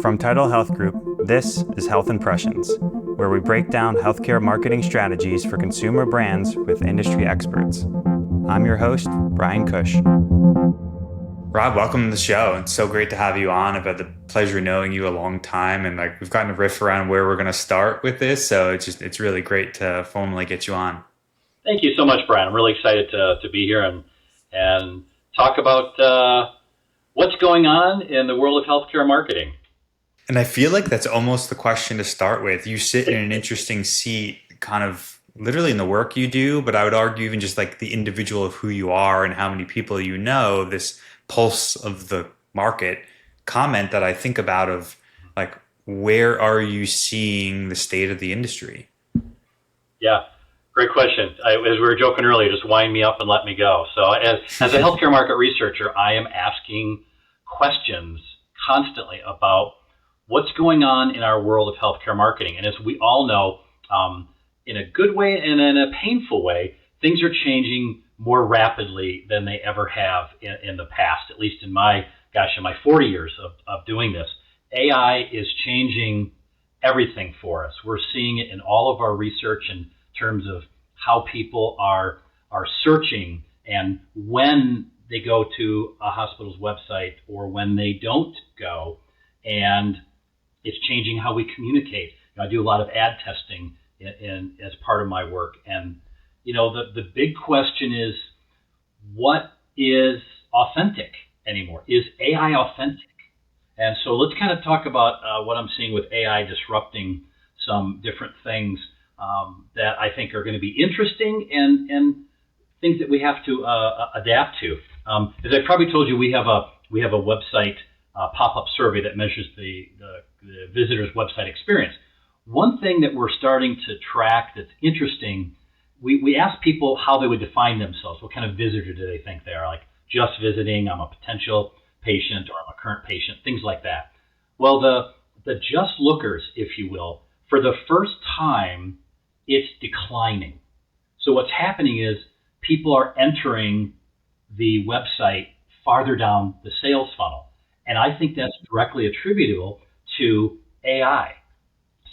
From Tidal Health Group, this is Health Impressions, where we break down healthcare marketing strategies for consumer brands with industry experts. I'm your host, Brian Cush. Rob, welcome to the show. It's so great to have you on. I've had the pleasure of knowing you a long time, and we've gotten a riff around where we're going to start with this. So it's really great to formally get you on. Thank you so much, Brian. I'm really excited to be here and talk about what's going on in the world of healthcare marketing. And I feel like that's almost the question to start with. You sit in an interesting seat, kind of literally in the work you do, but I would argue even just like the individual of who you are and how many people you know, this pulse of the market comment that I think about of like, where are you seeing the state of the industry? Yeah, great question. As we were joking earlier, just wind me up and let me go. So as a healthcare market researcher, I am asking questions constantly about what's going on in our world of healthcare marketing. And as we all know, in a good way and in a painful way, things are changing more rapidly than they ever have in the past, at least in my 40 years of doing this. AI is changing everything for us. We're seeing it in all of our research in terms of how people are searching and when they go to a hospital's website or when they don't go. And it's changing how we communicate. I do a lot of ad testing as part of my work. And, the big question is, what is authentic anymore? Is AI authentic? And so let's kind of talk about what I'm seeing with AI disrupting some different things that I think are going to be interesting and things that we have to adapt to. As I probably told you, we have a website pop-up survey that measures the visitor's website experience. One thing that we're starting to track that's interesting, we ask people how they would define themselves. What kind of visitor do they think they are? Like just visiting, I'm a potential patient, or I'm a current patient, things like that. Well, the just lookers, if you will, for the first time, it's declining. So what's happening is people are entering the website farther down the sales funnel. And I think that's directly attributable to AI.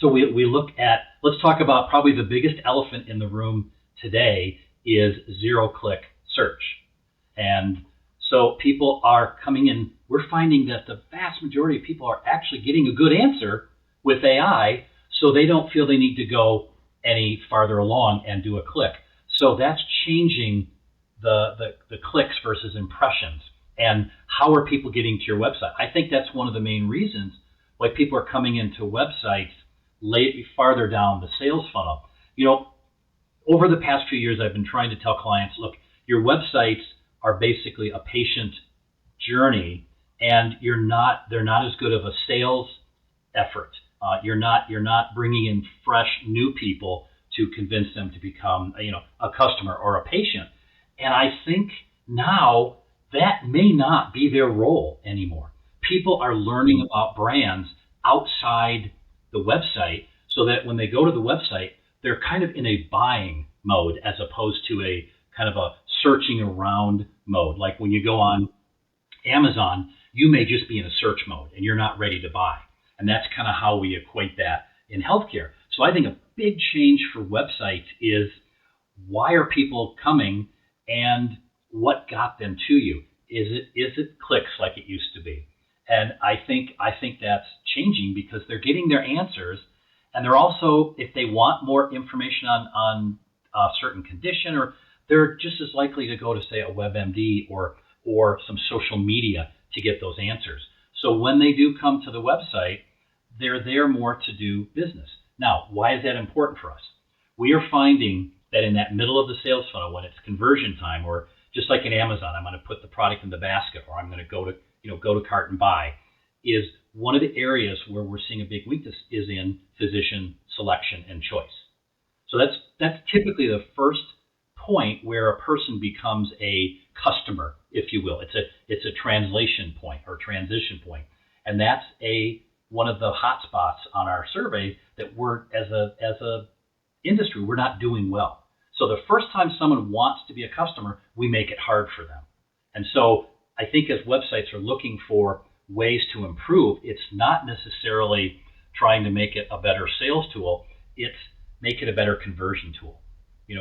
So we look at, let's talk about probably the biggest elephant in the room today is zero-click search. And so people are coming in, we're finding that the vast majority of people are actually getting a good answer with AI, so they don't feel they need to go any farther along and do a click. So that's changing the clicks versus impressions. And how are people getting to your website? I think that's one of the main reasons why people are coming into websites farther down the sales funnel. Over the past few years, I've been trying to tell clients, look, your websites are basically a patient journey, and they're not as good of a sales effort. You're not bringing in fresh new people to convince them to become a customer or a patient. And I think now that may not be their role anymore. People are learning about brands outside the website so that when they go to the website, they're kind of in a buying mode as opposed to a kind of a searching around mode. Like when you go on Amazon, you may just be in a search mode and you're not ready to buy. And that's kind of how we equate that in healthcare. So I think a big change for websites is, why are people coming and what got them to you? Is it clicks like it used to be? And I think that's changing because they're getting their answers, and they're also, if they want more information on a certain condition, or they're just as likely to go to, say, a WebMD or some social media to get those answers. So when they do come to the website, they're there more to do business. Now, why is that important for us? We are finding that in that middle of the sales funnel, when it's conversion time, or just like in Amazon, I'm going to put the product in the basket, or I'm going to go to cart and buy, is one of the areas where we're seeing a big weakness is in physician selection and choice. So that's typically the first point where a person becomes a customer, if you will. It's a translation point or transition point, and that's one of the hot spots on our survey that we're as a industry we're not doing well. So the first time someone wants to be a customer, we make it hard for them. And so I think as websites are looking for ways to improve. It's not necessarily trying to make it a better sales tool. It's make it a better conversion tool.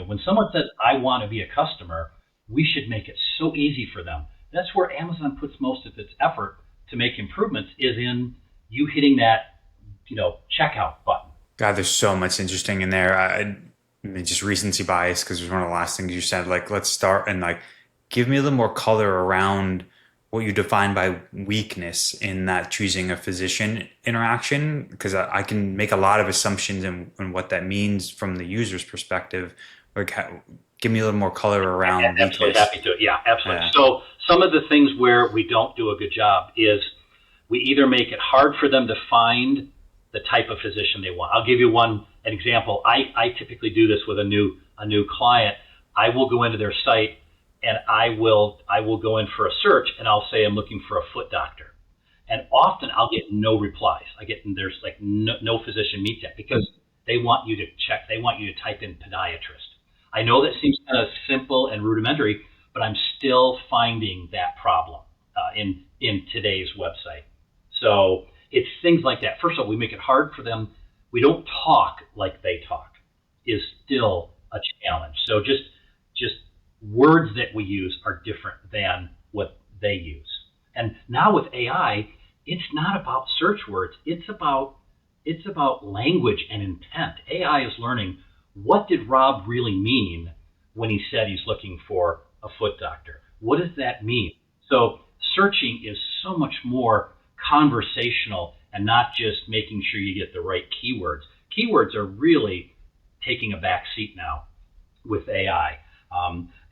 When someone says, I want to be a customer, we should make it so easy for them. That's where Amazon puts most of its effort to make improvements, is in you hitting that, checkout button. God, there's so much interesting in there. I mean, just recency bias, because it was one of the last things you said. Like, let's start and give me a little more color around what you define by weakness in that choosing a physician interaction, because I can make a lot of assumptions in what that means from the user's perspective. Give me a little more color around Absolutely weakness. happy to. Yeah, absolutely. Yeah. So some of the things where we don't do a good job is we either make it hard for them to find the type of physician they want. I'll give you an example. I typically do this with a new client. I will go into their site and I will go in for a search, and I'll say I'm looking for a foot doctor. And often I'll get no replies. There's no physician meets that, because they want you to check. They want you to type in podiatrist. I know that seems kind of simple and rudimentary, but I'm still finding that problem in today's website. So it's things like that. First of all, we make it hard for them. We don't talk like they talk is still a challenge. So just words that we use are different than what they use. And now with AI, it's not about search words. It's about language and intent. AI is learning, what did Rob really mean when he said he's looking for a foot doctor? What does that mean? So searching is so much more conversational and not just making sure you get the right keywords. Keywords are really taking a back seat now with AI.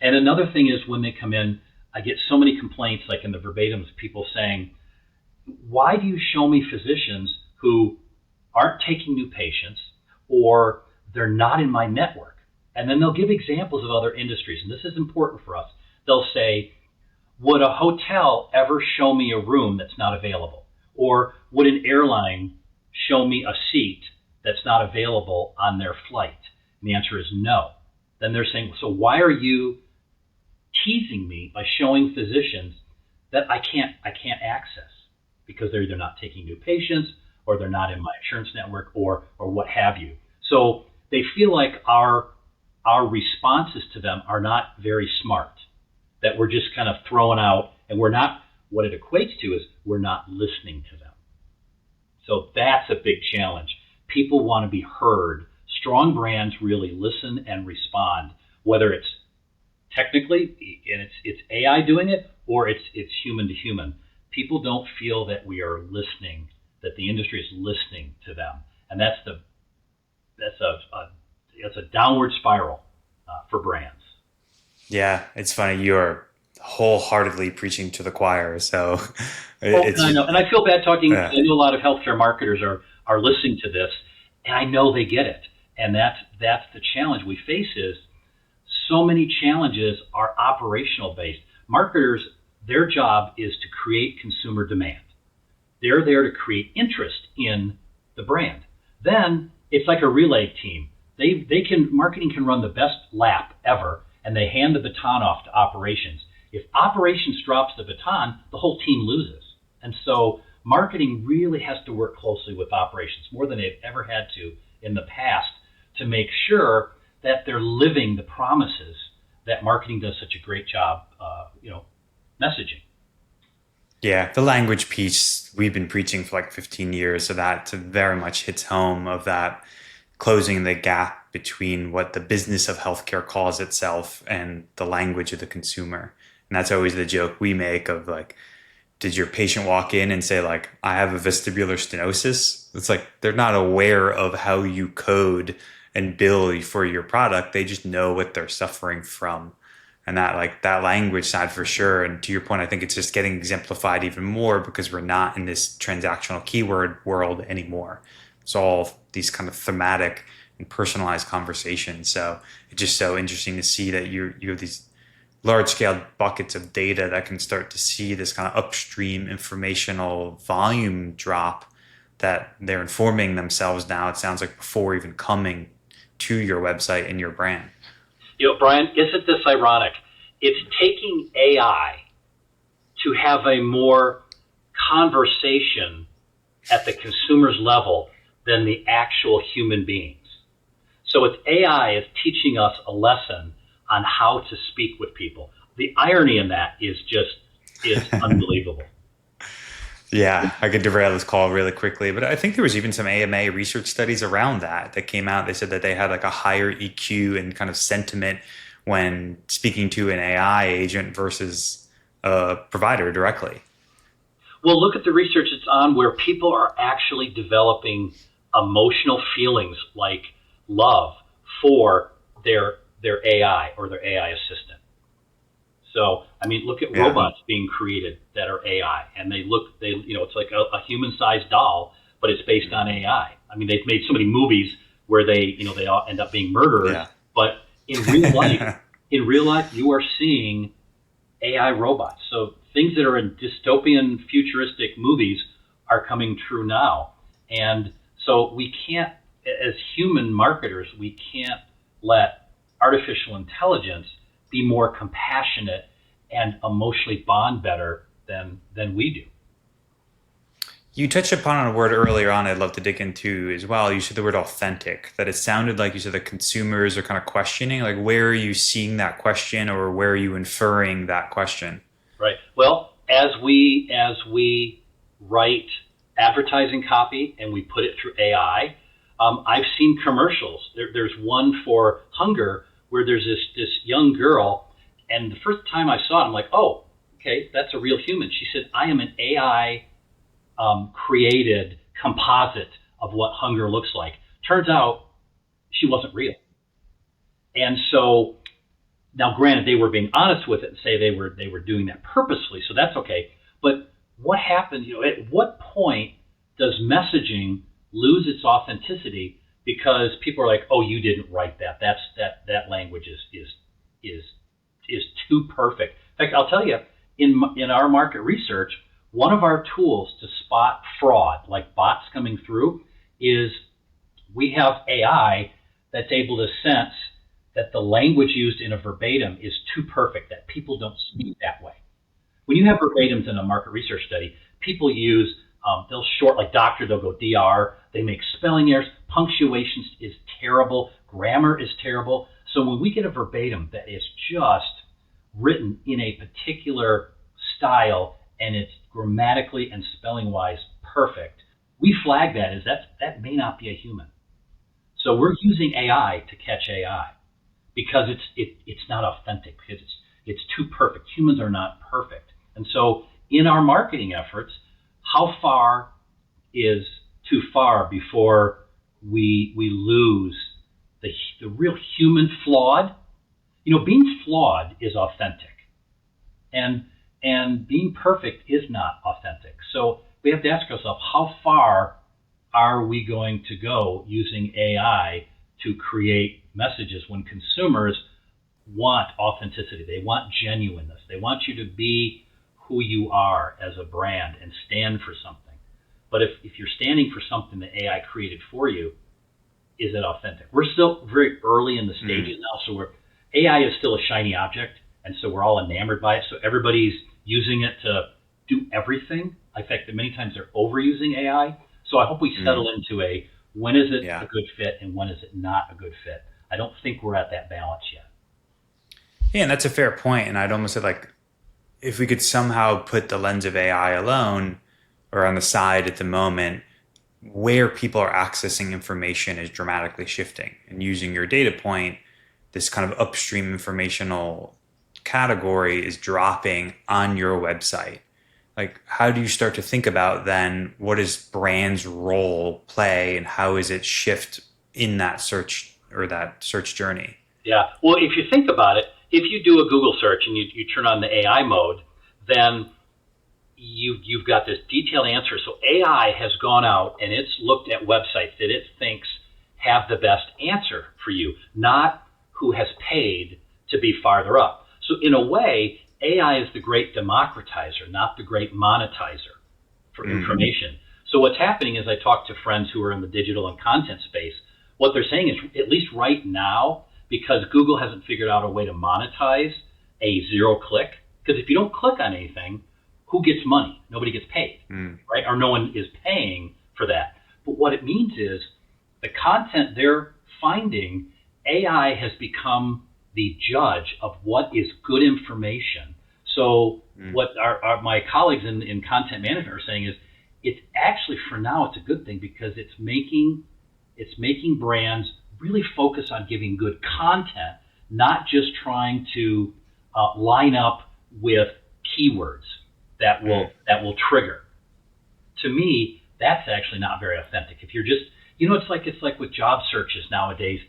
And another thing is, when they come in, I get so many complaints, like in the verbatims, people saying, why do you show me physicians who aren't taking new patients, or they're not in my network? And then they'll give examples of other industries, and this is important for us. They'll say, would a hotel ever show me a room that's not available? Or would an airline show me a seat that's not available on their flight? And the answer is no. Then they're saying, so why are you teasing me by showing physicians that I can't access, because they're either not taking new patients, or they're not in my insurance network, or what have you. So they feel like our responses to them are not very smart, that we're just kind of throwing out, and we're not, what it equates to is we're not listening to them. So that's a big challenge. People want to be heard. Strong brands really listen and respond, whether it's technically, and it's AI doing it, or it's human to human. People don't feel that we are listening, that the industry is listening to them, and that's a downward spiral for brands. Yeah, it's funny. You're wholeheartedly preaching to the choir. So I know, and I feel bad talking. Yeah. I know a lot of healthcare marketers are listening to this, and I know they get it. And that's the challenge we face, is so many challenges are operational based. Marketers, their job is to create consumer demand. They're there to create interest in the brand. Then it's like a relay team. Marketing can run the best lap ever, and they hand the baton off to operations. If operations drops the baton, the whole team loses. And so marketing really has to work closely with operations, more than they've ever had to in the past, to make sure that they're living the promises that marketing does such a great job, messaging. Yeah, the language piece we've been preaching for like 15 years, so that very much hits home of that, closing the gap between what the business of healthcare calls itself and the language of the consumer. And that's always the joke we make of like, did your patient walk in and say like, I have a vestibular stenosis? It's like, they're not aware of how you code and bill for your product. They just know what they're suffering from. And that language side for sure. And to your point, I think it's just getting exemplified even more because we're not in this transactional keyword world anymore. It's all these kind of thematic and personalized conversations. So it's just so interesting to see that you have these large scale buckets of data that can start to see this kind of upstream informational volume drop, that they're informing themselves now, it sounds like, before even coming to your website and your brand. Brian, isn't this ironic? It's taking AI to have a more conversation at the consumer's level than the actual human beings. So it's AI is teaching us a lesson on how to speak with people. The irony in that is unbelievable. Yeah, I could derail this call really quickly, but I think there was even some AMA research studies around that came out. They said that they had like a higher EQ and kind of sentiment when speaking to an AI agent versus a provider directly. Well, look at the research it's on where people are actually developing emotional feelings like love for their AI or their AI assistant. So, I mean, look at robots being created that are AI, and it's like a human-sized doll, but it's based on AI. I mean, they've made so many movies where they all end up being murderers, but in real life, you are seeing AI robots. So things that are in dystopian, futuristic movies are coming true now, and so we can't, as human marketers, we can't let artificial intelligence be more compassionate and emotionally bond better than we do. You touched upon a word earlier on I'd love to dig into as well. You said the word authentic, that it sounded like you said the consumers are kind of questioning, like where are you seeing that question or where are you inferring that question? Right. Well, as we write advertising copy and we put it through AI, I've seen commercials. There's one for hunger where there's this young girl, and the first time I saw it, I'm like, oh, okay, that's a real human. She said, I am an AI created composite of what hunger looks like. Turns out she wasn't real. And so now granted, they were being honest with it and say they were doing that purposely, so that's okay. But what happens, at what point does messaging lose its authenticity because people are like, oh, you didn't write that. That language is too perfect. In fact, I'll tell you, in our market research, one of our tools to spot fraud, like bots coming through, is we have AI that's able to sense that the language used in a verbatim is too perfect, that people don't speak that way. When you have verbatims in a market research study, people use, they'll short, like doctor, they'll go DR, they make spelling errors, punctuation is terrible, grammar is terrible. So when we get a verbatim that is just written in a particular style and it's grammatically and spelling-wise perfect, we flag that as that may not be a human. So we're using AI to catch AI because it's not authentic, because it's too perfect. Humans are not perfect. And so in our marketing efforts, how far is too far before we lose the real human flawed? Being flawed is authentic. And being perfect is not authentic. So we have to ask ourselves, how far are we going to go using AI to create messages when consumers want authenticity? They want genuineness. They want you to be who you are as a brand and stand for something. But if you're standing for something that AI created for you, is it authentic? We're still very early in the stages now, so AI is still a shiny object, and so we're all enamored by it. So everybody's using it to do everything. In fact, many times they're overusing AI. So I hope we settle into when is it a good fit and when is it not a good fit. I don't think we're at that balance yet. Yeah, and that's a fair point. And I'd almost say, like, if we could somehow put the lens of AI alone or on the side at the moment, where people are accessing information is dramatically shifting. And using your data point, this kind of upstream informational category is dropping on your website. Like, how do you start to think about then what is brand's role play and how is it shift in that search or that search journey? Yeah, well, if you think about it, if you do a Google search and you turn on the AI mode, then you've got this detailed answer. So AI has gone out and it's looked at websites that it thinks have the best answer for you, not who has paid to be farther up. So in a way, AI is the great democratizer, not the great monetizer for information. So what's happening is I talk to friends who are in the digital and content space. What they're saying is, at least right now, because Google hasn't figured out a way to monetize a zero click, because if you don't click on anything, who gets money? Nobody gets paid, right? Or no one is paying for that. But what it means is the content they're finding, AI has become the judge of what is good information. So what my colleagues in content management are saying is, it's actually, for now, it's a good thing, because it's making brands really focus on giving good content, not just trying to line up with keywords that will trigger. To me, that's actually not very authentic. If you're just, it's like with job searches nowadays,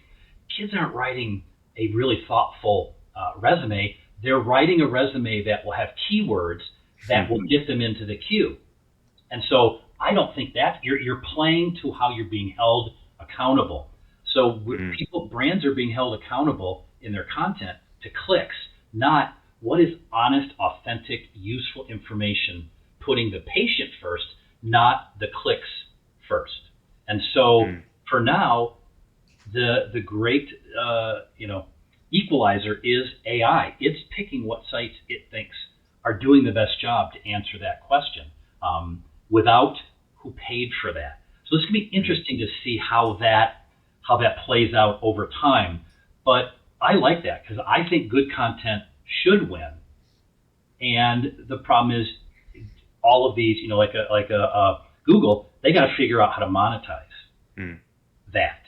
kids aren't writing a really thoughtful resume. They're writing a resume that will have keywords that will get them into the queue. And so I don't think that you're playing to how you're being held accountable. So brands are being held accountable in their content to clicks, not what is honest, authentic, useful information, putting the patient first, not the clicks first. And so for now, the great equalizer is AI. It's picking what sites it thinks are doing the best job to answer that question without who paid for that. So this can be interesting to see how that plays out over time. But I like that, because I think good content should win. And the problem is, all of these, like a Google, they got to figure out how to monetize that.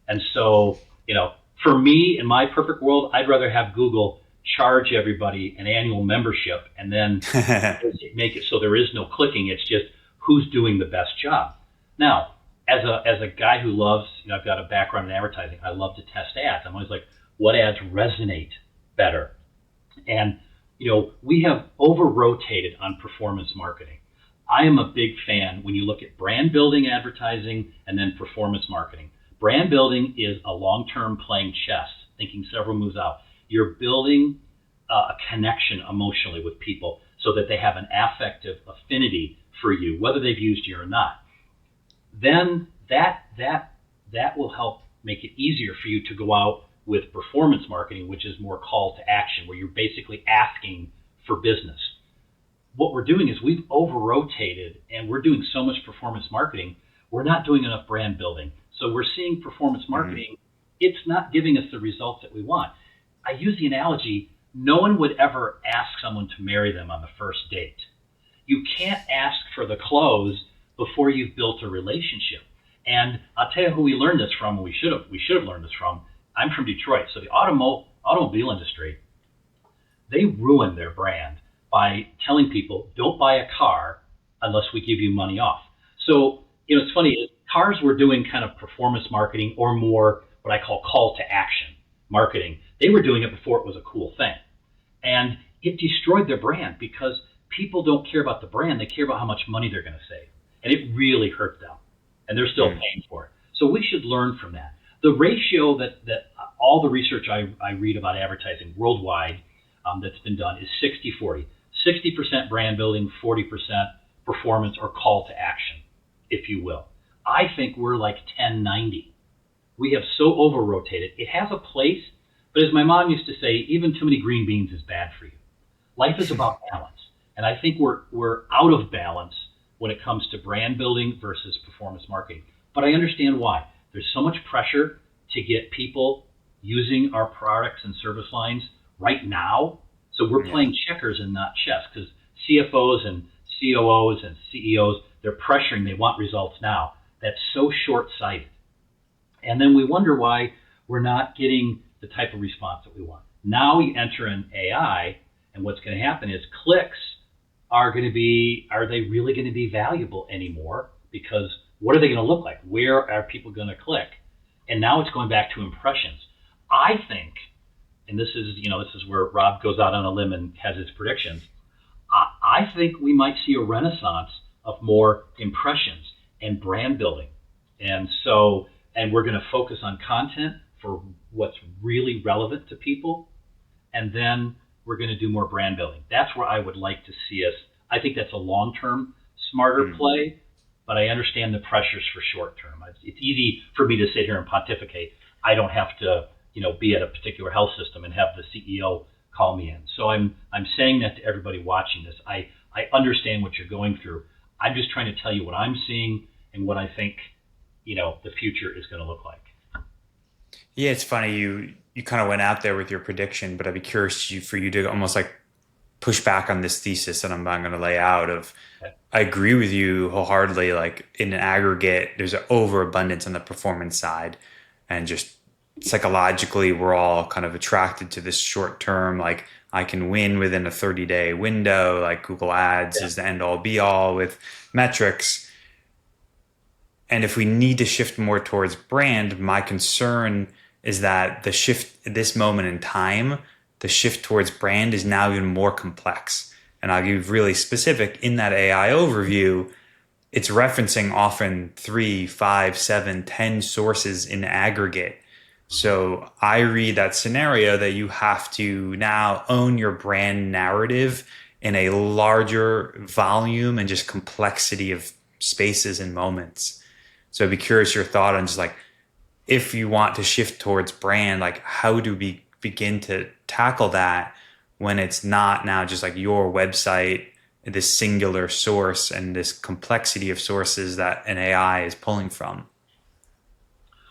And so, for me, in my perfect world, I'd rather have Google charge everybody an annual membership and then make it so there is no clicking. It's just who's doing the best job. Now, as a guy who loves, I've got a background in advertising. I love to test ads. I'm always like, what ads resonate better? And, we have over-rotated on performance marketing. I am a big fan when you look at brand building advertising and then performance marketing. Brand building is a long-term playing chess, thinking several moves out. You're building a connection emotionally with people so that they have an affective affinity for you, whether they've used you or not. Then that will help make it easier for you to go out with performance marketing, which is more call to action, where you're basically asking for business. What we're doing is we've over-rotated, and we're doing so much performance marketing, we're not doing enough brand building. So we're seeing performance marketing, it's not giving us the results that we want. I use the analogy, no one would ever ask someone to marry them on the first date. You can't ask for the clothes before you've built a relationship. And I'll tell you who we learned this from, and we should have learned this from. I'm from Detroit, so the automobile industry, they ruined their brand by telling people, don't buy a car unless we give you money off. So, it's funny, cars were doing kind of performance marketing, or more what I call to action marketing. They were doing it before it was a cool thing. And it destroyed their brand, because people don't care about the brand, they care about how much money they're going to save. And it really hurt them. And they're still paying for it. So we should learn from that. The ratio that all the research I read about advertising worldwide that's been done is 60-40. 60% brand building, 40% performance or call to action, if you will. I think we're like 10-90. We have so over-rotated. It has a place, but as my mom used to say, even too many green beans is bad for you. Life is about balance. And I think we're out of balance when it comes to brand building versus performance marketing. But I understand why. There's so much pressure to get people using our products and service lines right now. So we're playing checkers and not chess, because CFOs and COOs and CEOs, they're pressuring, they want results now. That's so short-sighted. And then we wonder why we're not getting the type of response that we want. Now we enter in AI, and what's going to happen is clicks are they really going to be valuable anymore? Because what are they going to look like? Where are people going to click? And now it's going back to impressions. I think, and this is where Rob goes out on a limb and has his predictions, I think we might see a renaissance of more impressions and brand building. And we're going to focus on content for what's really relevant to people. And then we're going to do more brand building. That's where I would like to see us. I think that's a long-term, smarter play, but I understand the pressures for short-term. It's easy for me to sit here and pontificate. I don't have to, be at a particular health system and have the CEO call me in. So I'm saying that to everybody watching this. I understand what you're going through. I'm just trying to tell you what I'm seeing and what I think, the future is going to look like. Yeah, it's funny. You kind of went out there with your prediction, but I'd be curious for you to almost like push back on this thesis that I'm going to lay out of. Okay. I agree with you wholeheartedly. Like in an aggregate, there's an overabundance on the performance side, and just psychologically, we're all kind of attracted to this short term. Like I can win within a 30-day window. Like Google Ads is the end all be all with metrics. And if we need to shift more towards brand, my concern is that the shift at this moment in time, the shift towards brand is now even more complex. And I'll give really specific in that AI overview, it's referencing often 3, 5, 7, 10 sources in aggregate. So I read that scenario that you have to now own your brand narrative in a larger volume and just complexity of spaces and moments. So I'd be curious your thought on just like, if you want to shift towards brand, like how do we begin to tackle that when it's not now just like your website, this singular source and this complexity of sources that an AI is pulling from?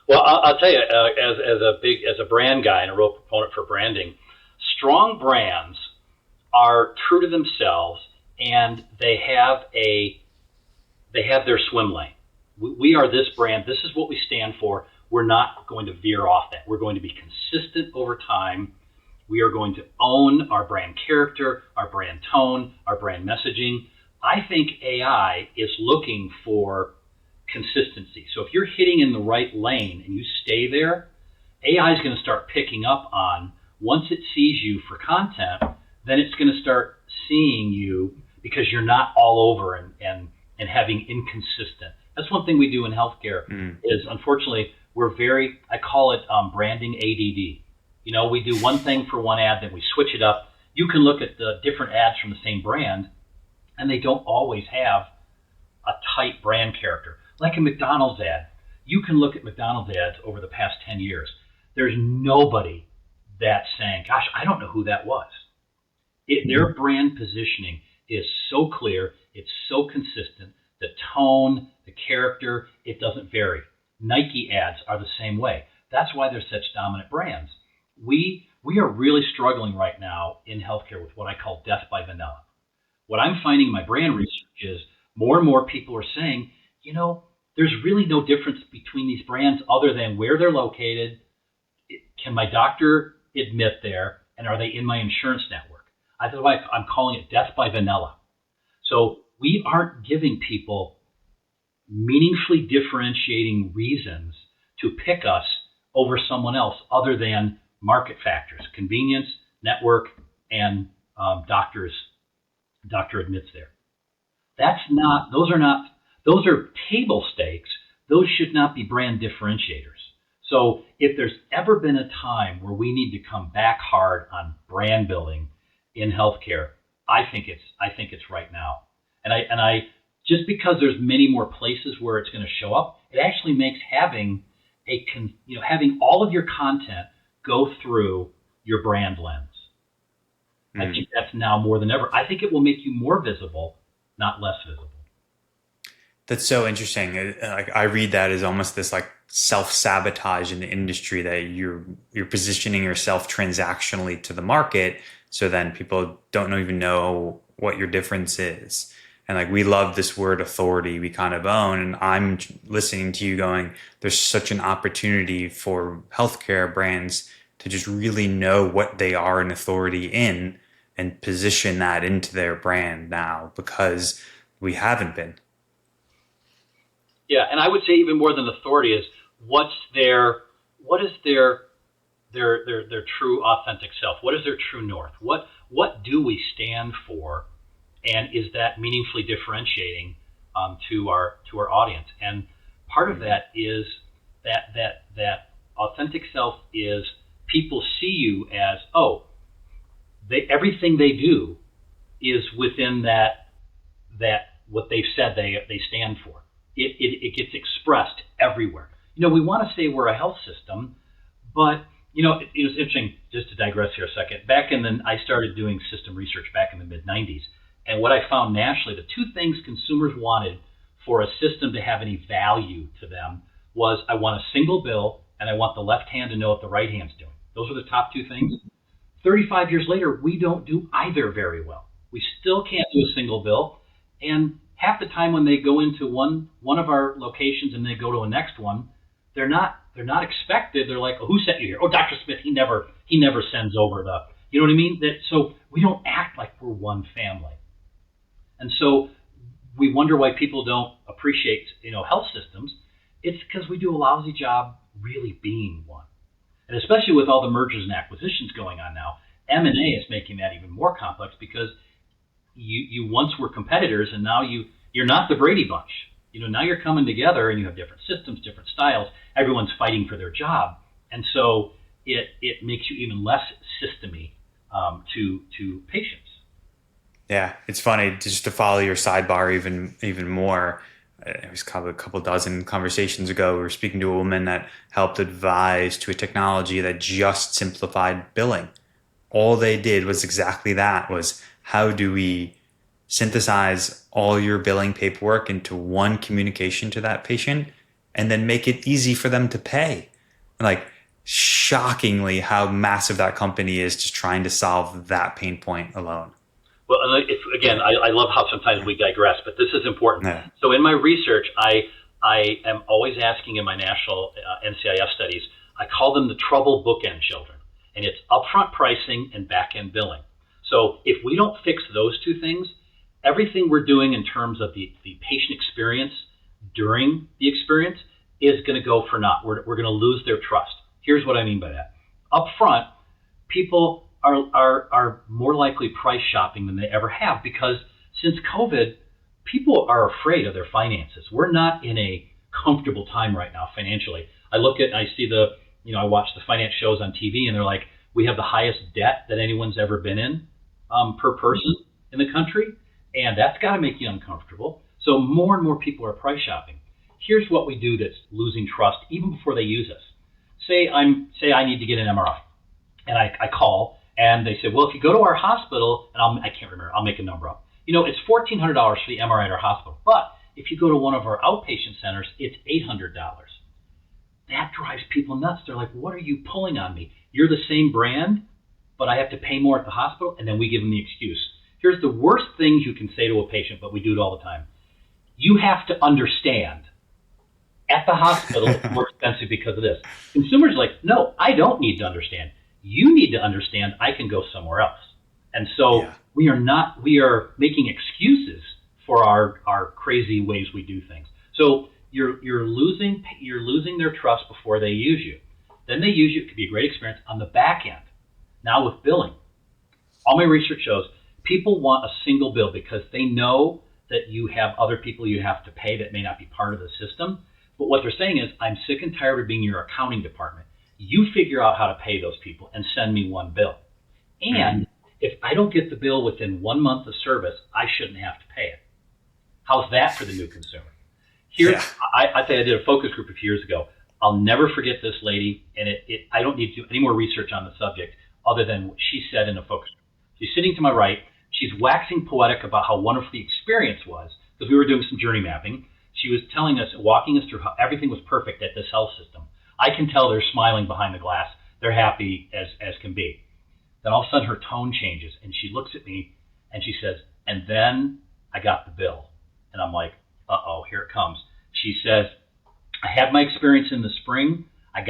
Well, I'll tell you, as a brand guy and a real proponent for branding, strong brands are true to themselves and they have their swim lane. We are this brand. This is what we stand for. We're not going to veer off that. We're going to be consistent over time. We are going to own our brand character, our brand tone, our brand messaging. I think AI is looking for consistency. So if you're hitting in the right lane and you stay there, AI is going to start picking up on, once it sees you for content, then it's going to start seeing you because you're not all over and having inconsistent. That's one thing we do in healthcare is, unfortunately, I call it branding ADD. We do one thing for one ad, then we switch it up. You can look at the different ads from the same brand, and they don't always have a tight brand character. Like a McDonald's ad. You can look at McDonald's ads over the past 10 years. There's nobody that's saying, gosh, I don't know who that was. Their brand positioning is so clear. It's so consistent. The tone, the character, it doesn't vary. Nike ads are the same way. That's why they're such dominant brands. We are really struggling right now in healthcare with what I call death by vanilla. What I'm finding in my brand research is more and more people are saying, there's really no difference between these brands other than where they're located. Can my doctor admit there? And are they in my insurance network? That's why I'm calling it death by vanilla. So we aren't giving people meaningfully differentiating reasons to pick us over someone else other than market factors, convenience, network, and doctor admits there. Those are table stakes. Those should not be brand differentiators. So if there's ever been a time where we need to come back hard on brand building in healthcare, I think it's right now. And I just because there's many more places where it's going to show up, it actually makes having all of your content go through your brand lens. I think that's now more than ever. I think it will make you more visible, not less visible. That's so interesting. I read that as almost this like self-sabotage in the industry, that you're positioning yourself transactionally to the market, so then people don't even know what your difference is. And like, we love this word authority, we kind of own. And I'm listening to you going, there's such an opportunity for healthcare brands to just really know what they are an authority in and position that into their brand now, because we haven't been. Yeah, and I would say even more than authority is what is their true authentic self? What is their true north? What do we stand for? And is that meaningfully differentiating to our audience? And part of that is that authentic self is people see you as, everything they do is within that what they've said they stand for. It gets expressed everywhere. We want to say we're a health system, but it was interesting, just to digress here a second. I started doing system research back in the mid-90s. And what I found nationally, the two things consumers wanted for a system to have any value to them was, I want a single bill and I want the left hand to know what the right hand's doing. Those are the top two things. 35 years later, we don't do either very well. We still can't do a single bill. And half the time when they go into one of our locations and they go to a next one, they're not expected. They're like, oh, who sent you here? Oh, Dr. Smith, he never sends over the, you know what I mean? So we don't act like we're one family. And so we wonder why people don't appreciate, health systems. It's because we do a lousy job really being one. And especially with all the mergers and acquisitions going on now, M&A is making that even more complex, because you once were competitors and now you're not the Brady Bunch. Now you're coming together and you have different systems, different styles. Everyone's fighting for their job. And so it makes you even less systemy to patients. Yeah, it's funny just to follow your sidebar even more. It was a couple dozen conversations ago. We were speaking to a woman that helped advise to a technology that just simplified billing. All they did was exactly that, was how do we synthesize all your billing paperwork into one communication to that patient and then make it easy for them to pay. Like, shockingly how massive that company is just trying to solve that pain point alone. Well, again, I love how sometimes we digress, but this is important. Yeah. So in my research, I am always asking in my national NCIS studies, I call them the trouble bookend children. And it's upfront pricing and back-end billing. So if we don't fix those two things, everything we're doing in terms of the patient experience during the experience is going to go for naught. We're going to lose their trust. Here's what I mean by that. Upfront, people are more likely price shopping than they ever have, because since COVID, people are afraid of their finances. We're not in a comfortable time right now financially. I see I watch the finance shows on TV and they're like, we have the highest debt that anyone's ever been in per person in the country. And that's got to make you uncomfortable. So more and more people are price shopping. Here's what we do that's losing trust even before they use us. Say I need to get an MRI, and I call and they say, well, if you go to our hospital, and I can't remember, I'll make a number up. It's $1,400 for the MRI at our hospital. But if you go to one of our outpatient centers, it's $800. That drives people nuts. They're like, what are you pulling on me? You're the same brand, but I have to pay more at the hospital. And then we give them the excuse. Here's the worst things you can say to a patient, but we do it all the time. You have to understand, at the hospital, it's more expensive because of this. Consumers are like, no, I don't need to understand. You need to understand I can go somewhere else. And so we are making excuses for our crazy ways we do things. So you're losing their trust before they use you. Then they use you. It could be a great experience on the back end. Now with billing, all my research shows people want a single bill because they know that you have other people you have to pay that may not be part of the system. But what they're saying is, I'm sick and tired of being your accounting department. You figure out how to pay those people and send me one bill. And if I don't get the bill within 1 month of service, I shouldn't have to pay it. How's that for the new consumer? I think I did a focus group a few years ago. I'll never forget this lady, and I don't need to do any more research on the subject other than what she said in a focus group. She's sitting to my right. She's waxing poetic about how wonderful the experience was, because we were doing some journey mapping. She was telling us, walking us through how everything was perfect at this health system. I can tell they're smiling behind the glass. They're happy as can be. Then all of a sudden her tone changes, and she looks at me and she says, and then I got the bill. And I'm like, uh-oh, here it comes. She says, I had my experience in the spring. I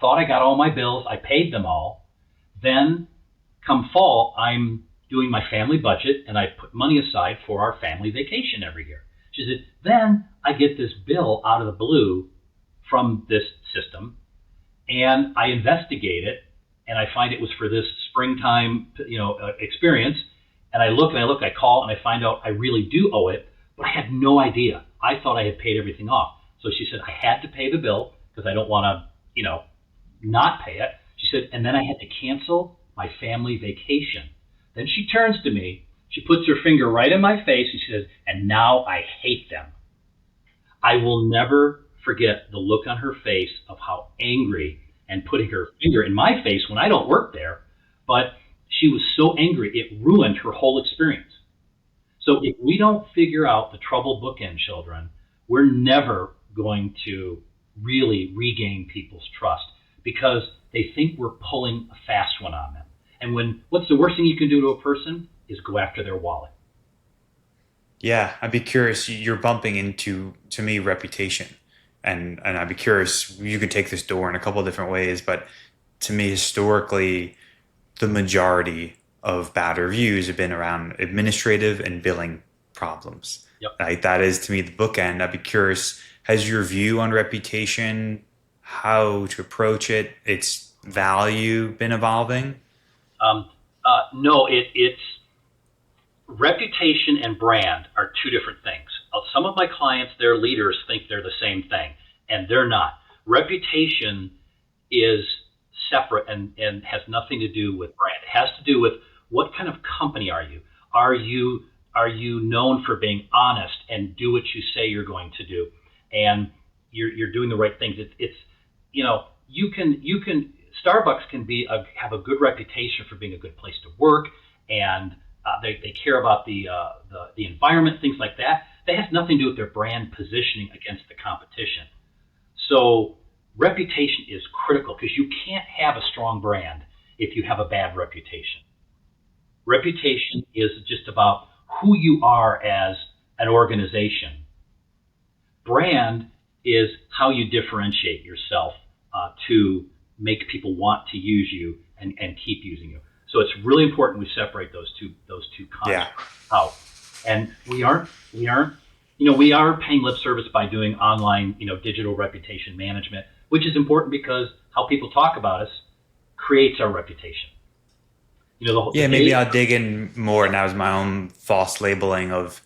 thought I got all my bills. I paid them all. Then come fall, I'm doing my family budget, and I put money aside for our family vacation every year. She said, then I get this bill out of the blue from this system, and I investigate it, and I find it was for this springtime, experience. And I look, I call, and I find out I really do owe it, but I had no idea. I thought I had paid everything off. So she said, I had to pay the bill because I don't want to, not pay it. She said, and then I had to cancel my family vacation. Then she turns to me, she puts her finger right in my face, and she says, and now I hate them. I will never forget the look on her face of how angry, and putting her finger in my face when I don't work there, but she was so angry, it ruined her whole experience. So if we don't figure out the trouble bookend children, we're never going to really regain people's trust because they think we're pulling a fast one on them. And what's the worst thing you can do to a person is go after their wallet. Yeah, I'd be curious. You're bumping into, to me, reputation. And I'd be curious, you could take this door in a couple of different ways, but to me, historically, the majority of bad reviews have been around administrative and billing problems. Yep. Right? That is, to me, the bookend. I'd be curious, has your view on reputation, how to approach it, its value been evolving? No, it's reputation and brand are two different things. Some of my clients, their leaders think they're the same thing, and they're not. Reputation is separate and has nothing to do with brand. It has to do with what kind of company are you? Are you known for being honest and do what you say you're going to do, and you're doing the right things? It's you can Starbucks can have a good reputation for being a good place to work, and they care about the environment, things like that. That has nothing to do with their brand positioning against the competition. So reputation is critical because you can't have a strong brand if you have a bad reputation. Reputation is just about who you are as an organization. Brand is how you differentiate yourself to make people want to use you and keep using you. So it's really important we separate those two concepts out. And we are paying lip service by doing online, digital reputation management, which is important because how people talk about us creates our reputation. Maybe I'll dig in more now as my own false labeling of,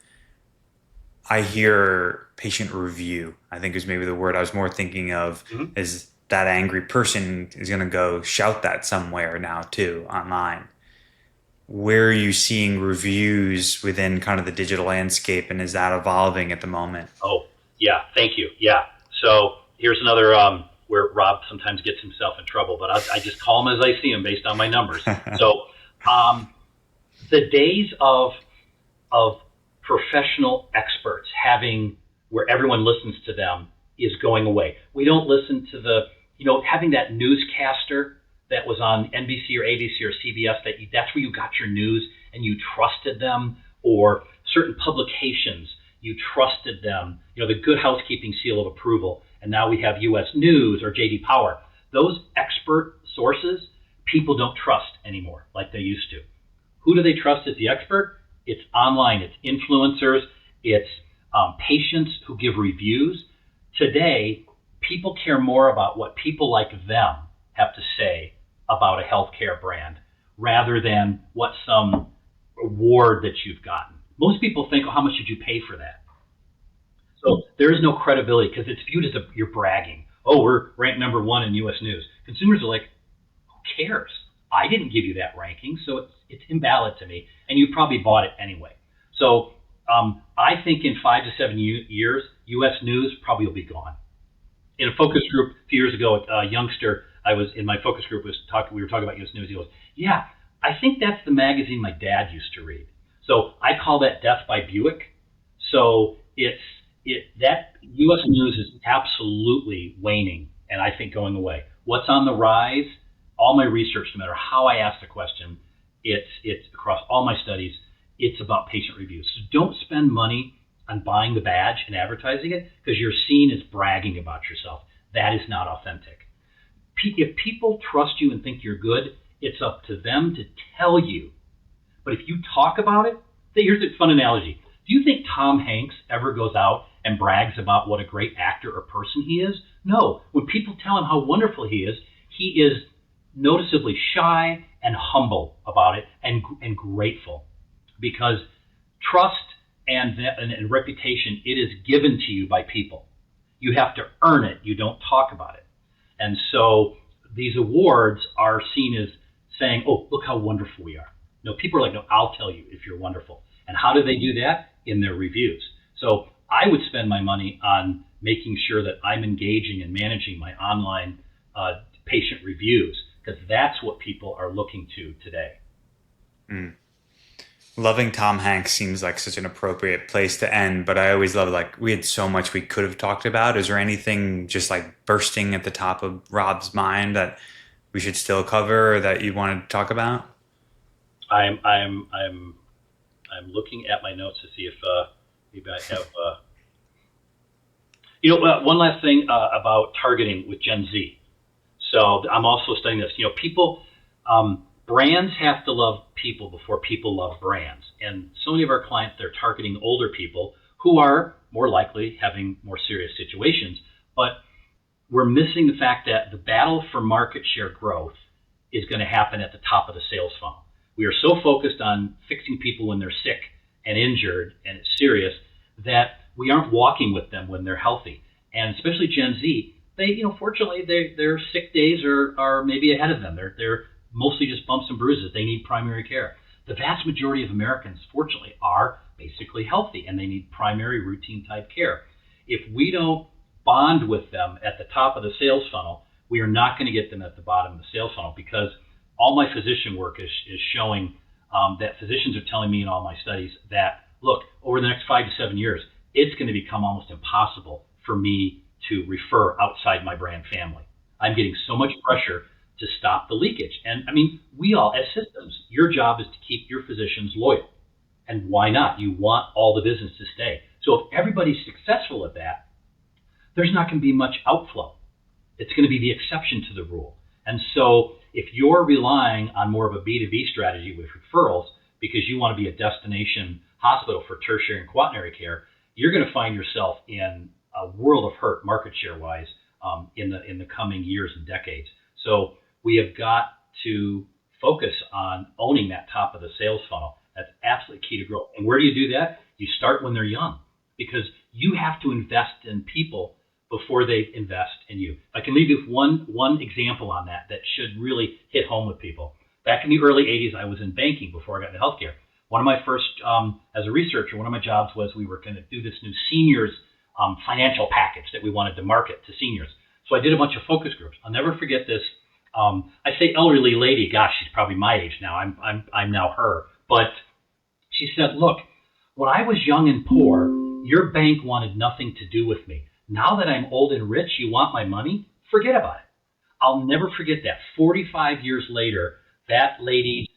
I hear patient review, I think is maybe the word I was more thinking of. Mm-hmm. Is that angry person is going to go shout that somewhere now too online. Where are you seeing reviews within kind of the digital landscape, and is that evolving at the moment? Oh, yeah. Thank you. Yeah. So here's another where Rob sometimes gets himself in trouble, but I just call him as I see him based on my numbers. So the days of professional experts where everyone listens to them is going away. We don't listen to having that newscaster that was on NBC or ABC or CBS, that's where you got your news and you trusted them, or certain publications, you trusted them, the Good Housekeeping seal of approval, and now we have US News or JD Power. Those expert sources, people don't trust anymore like they used to. Who do they trust as the expert? It's online, it's influencers, it's patients who give reviews. Today, people care more about what people like them have to say about a healthcare brand rather than what some award that you've gotten. Most people think, how much did you pay for that? So there is no credibility because it's viewed as you're bragging. Oh, we're ranked number 1 in US News. Consumers are like, who cares? I didn't give you that ranking, so it's invalid to me, and you probably bought it anyway. So I think in 5 to 7 years, US News probably will be gone. In a focus group a few years ago, a youngster I was in my focus group we were talking about US News. He goes, yeah, I think that's the magazine my dad used to read. So I call that Death by Buick. So that US News is absolutely waning and I think going away. What's on the rise? All my research, no matter how I ask the question, it's across all my studies, it's about patient reviews. So don't spend money on buying the badge and advertising it because you're seen as bragging about yourself. That is not authentic. If people trust you and think you're good, it's up to them to tell you. But if you talk about it, here's a fun analogy. Do you think Tom Hanks ever goes out and brags about what a great actor or person he is? No. When people tell him how wonderful he is noticeably shy and humble about it and grateful, because trust and reputation, it is given to you by people. You have to earn it. You don't talk about it. And so these awards are seen as saying, oh, look how wonderful we are. No, people are like, no, I'll tell you if you're wonderful. And how do they do that? In their reviews. So I would spend my money on making sure that I'm engaging and managing my online patient reviews, because that's what people are looking to today. Loving Tom Hanks seems like such an appropriate place to end, but I always love like we had so much we could have talked about. Is there anything just like bursting at the top of Rob's mind that we should still cover or that you want to talk about? I'm I'm I'm I'm looking at my notes to see if maybe I have. One last thing about targeting with Gen Z. So I'm also studying this. People, brands have to love people before people love brands. And so many of our clients, they're targeting older people who are more likely having more serious situations. But we're missing the fact that the battle for market share growth is going to happen at the top of the sales funnel. We are so focused on fixing people when they're sick and injured and it's serious that we aren't walking with them when they're healthy. And especially Gen Z, fortunately, their sick days are maybe ahead of them. They're mostly just bumps and bruises. They need primary care. The vast majority of Americans, fortunately, are basically healthy and they need primary routine type care. If we don't bond with them at the top of the sales funnel, we are not going to get them at the bottom of the sales funnel, because all my physician work is showing that physicians are telling me in all my studies that, look, over the next 5 to 7 years, it's going to become almost impossible for me to refer outside my brand family. I'm getting so much pressure to stop the leakage. And I mean, we all, as systems, your job is to keep your physicians loyal. And why not? You want all the business to stay. So if everybody's successful at that, there's not going to be much outflow. It's going to be the exception to the rule. And so if you're relying on more of a B2B strategy with referrals because you want to be a destination hospital for tertiary and quaternary care, you're going to find yourself in a world of hurt market share wise in the coming years and decades. So we have got to focus on owning that top of the sales funnel. That's absolutely key to growth. And where do you do that? You start when they're young, because you have to invest in people before they invest in you. If I can leave you with one example on that should really hit home with people. Back in the early 80s, I was in banking before I got into healthcare. One of my first, as a researcher, one of my jobs was we were going to do this new seniors financial package that we wanted to market to seniors. So I did a bunch of focus groups. I'll never forget this. I say elderly lady. Gosh, she's probably my age now. I'm now her. But she said, "Look, when I was young and poor, your bank wanted nothing to do with me. Now that I'm old and rich, you want my money? Forget about it." I'll never forget that. 45 years later, that lady's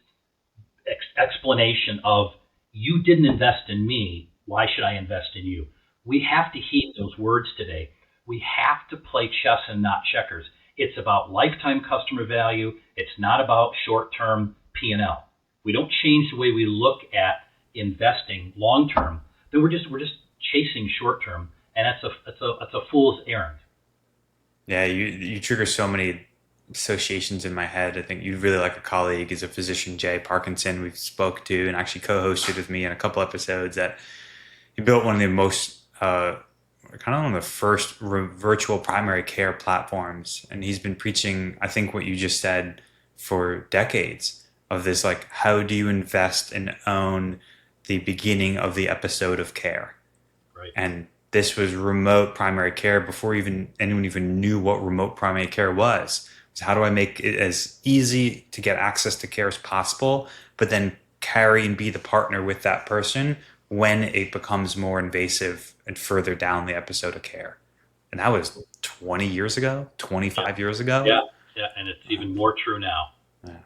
explanation of, "You didn't invest in me, why should I invest in you?" We have to heed those words today. We have to play chess and not checkers. It's about lifetime customer value. It's not about short-term P&L. We don't change the way we look at investing long-term, then we're just chasing short-term, and that's a fool's errand. Yeah, you trigger so many associations in my head. I think you really like a colleague is a physician, Jay Parkinson, we've spoke to and actually co-hosted with me in a couple episodes, that he built one of the most kind of one of the first virtual primary care platforms. And he's been preaching, I think, what you just said for decades, of this, like, how do you invest and own the beginning of the episode of care? Right. And this was remote primary care before anyone even knew what remote primary care was. So how do I make it as easy to get access to care as possible, but then carry and be the partner with that person when it becomes more invasive and further down the episode of care? And that was 20 years ago, 25 years ago. Yeah, and it's even more true now. Yeah.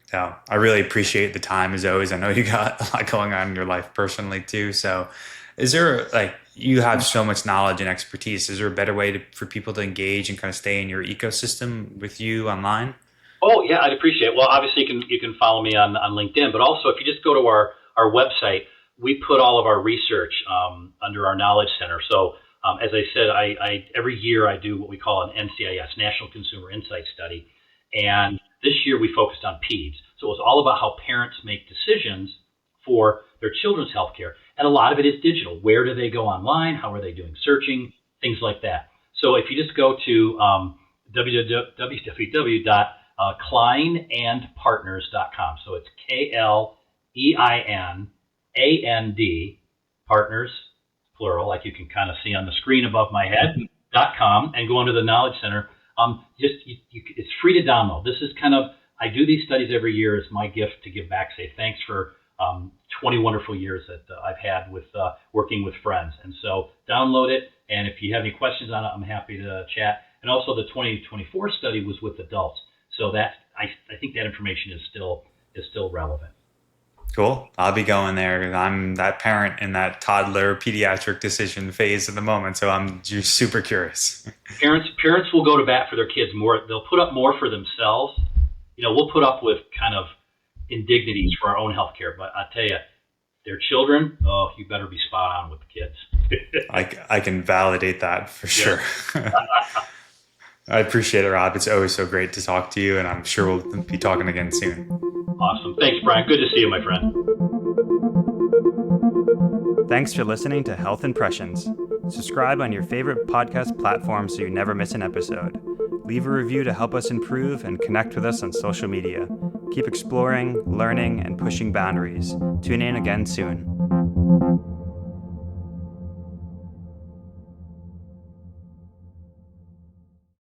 So I really appreciate the time, as always. I know you got a lot going on in your life personally too. So is there, like, you have so much knowledge and expertise, is there a better way for people to engage and kind of stay in your ecosystem with you online? Oh yeah, I'd appreciate it. Well, obviously you can follow me on LinkedIn, but also if you just go to our website, we put all of our research under our knowledge center. So as I said, I every year I do what we call an NCIS, National Consumer Insight Study. And this year we focused on PEDS. So it was all about how parents make decisions for their children's healthcare. And a lot of it is digital. Where do they go online? How are they doing searching? Things like that. So if you just go to www.kleinandpartners.com. So it's KLEINAND, partners, plural, like you can kind of see on the screen above my head, .com, and go under the Knowledge Center. It's free to download. This is kind of, I do these studies every year as my gift to give back, say thanks for 20 wonderful years that I've had with working with friends. And so download it. And if you have any questions on it, I'm happy to chat. And also the 2024 study was with adults. So that I think that information is still relevant. Cool. I'll be going there. I'm that parent in that toddler pediatric decision phase at the moment, so I'm just super curious. Parents will go to bat for their kids more. They'll put up more for themselves. We'll put up with kind of indignities for our own healthcare, but I tell you, their children, you better be spot on with the kids. I can validate that for sure. I appreciate it, Rob. It's always so great to talk to you, and I'm sure we'll be talking again soon. Awesome. Thanks, Brian. Good to see you, my friend. Thanks for listening to Health Impressions. Subscribe on your favorite podcast platform so you never miss an episode. Leave a review to help us improve and connect with us on social media. Keep exploring, learning, and pushing boundaries. Tune in again soon.